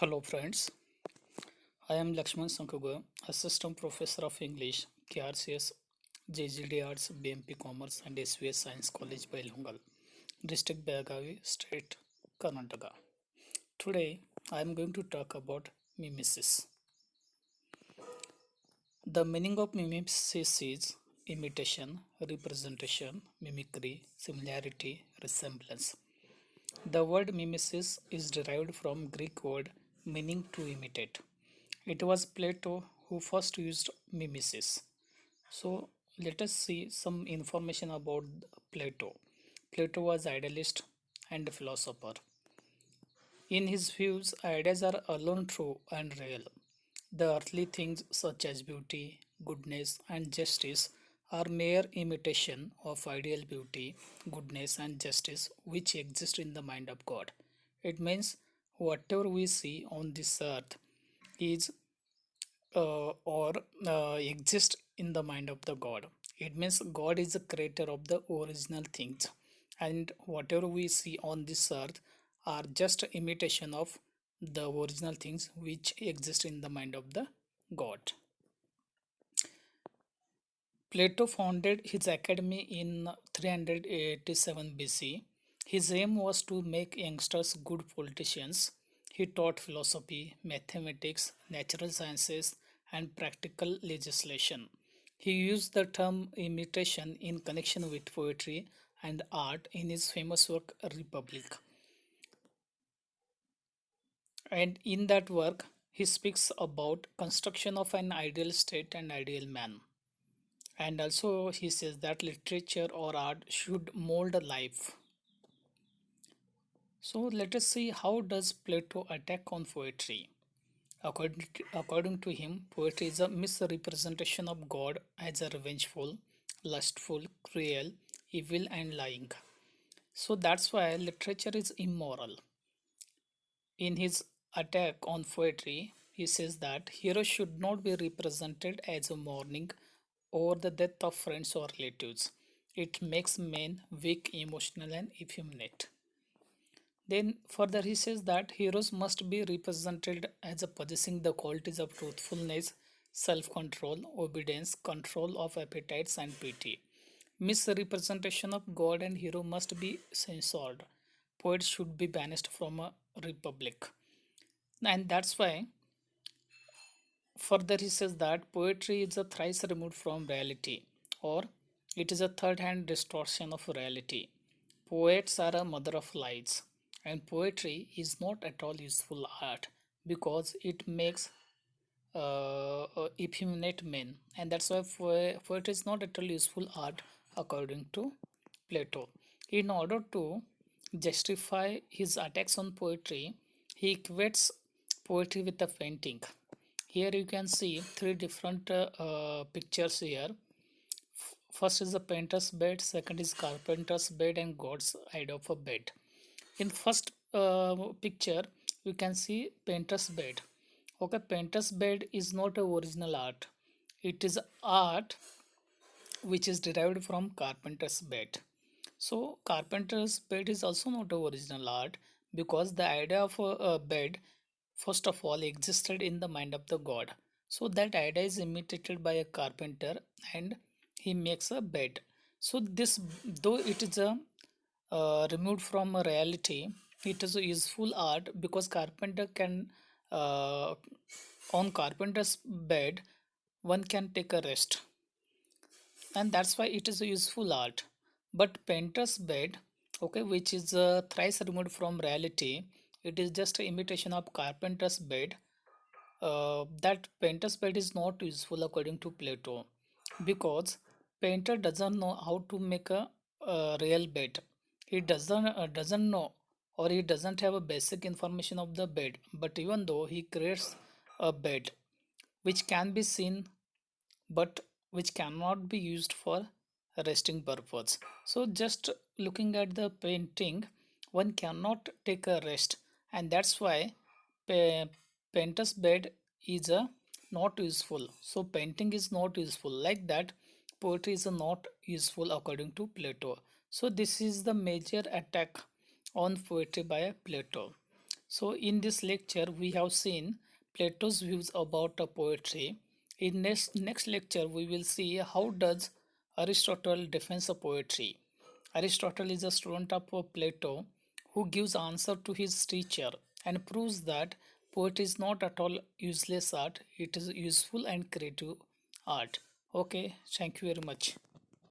Hello friends, I am Lakshman Sankaga, Assistant Professor of English, KRCS, JGD Arts, BMP Commerce and SVS Science College, Bailungal, District Belagavi, State, Karnataka. Today I am going to talk about mimesis. The meaning of mimesis is imitation, representation, mimicry, similarity, resemblance. The word mimesis is derived from Greek word meaning to imitate. It was Plato who first used mimesis. So let us see some information about Plato. Plato was idealist and philosopher. In his views, ideas are alone true and real. The earthly things such as beauty, goodness, and justice are mere imitation of ideal beauty, goodness, and justice which exist in the mind of God. It means whatever we see on this earth is or exist in the mind of the God. It means God is the creator of the original things, and whatever we see on this earth are just imitation of the original things which exist in the mind of the God. Plato founded his academy in 387 BC. His aim was to make youngsters good politicians. He taught philosophy, mathematics, natural sciences, and practical legislation. He used the term imitation in connection with poetry and art in his famous work Republic. And in that work, he speaks about construction of an ideal state and ideal man. And also he says that literature or art should mold a life. So let us see how does Plato attack on poetry. According to him, poetry is a misrepresentation of God as a revengeful, lustful, cruel, evil, and lying. So that's why literature is immoral. In his attack on poetry, he says that heroes should not be represented as a mourning over the death of friends or relatives. It makes men weak, emotional, and effeminate. Then further he says that heroes must be represented as a possessing the qualities of truthfulness, self-control, obedience, control of appetites, and pity. Misrepresentation of God and hero must be censored. Poets should be banished from a republic. And that's why further he says that poetry is a thrice removed from reality, or it is a third hand distortion of reality. Poets are a mother of lies, and poetry is not at all useful art because it makes effeminate men, and that's why poetry is not at all useful art according to Plato. In order to justify his attacks on poetry, he equates poetry with a painting. Here you can see three different pictures here. First is the painter's bed, second is carpenter's bed, and God's idea of a bed. In first picture, you can see painter's bed. Okay, painter's bed is not a original art. It is art which is derived from carpenter's bed. So carpenter's bed is also not a original art because the idea of a bed first of all existed in the mind of the god. So that idea is imitated by a carpenter and he makes a bed. So this, though it is a removed from a reality, it is a useful art because carpenter can uh, on carpenter's bed one can take a rest, and that's why it is a useful art. But painter's bed, okay, which is thrice removed from reality, it is just an imitation of carpenter's bed. That painter's bed is not useful according to Plato because painter doesn't know how to make a, real bed. He doesn't know, or he doesn't have a basic information of the bed, but even though he creates a bed which can be seen but which cannot be used for resting purpose. So just looking at the painting, one cannot take a rest, and that's why pa- painter's bed is a not useful. So painting is not useful, like that poetry is not useful according to Plato. So this is the major attack on poetry by Plato. So in this lecture we have seen Plato's views about poetry. In next lecture we will see how does Aristotle defends poetry. Aristotle is a student of Plato who gives answer to his teacher and proves that poetry is not at all useless art, it is useful and creative art. Okay, thank you very much.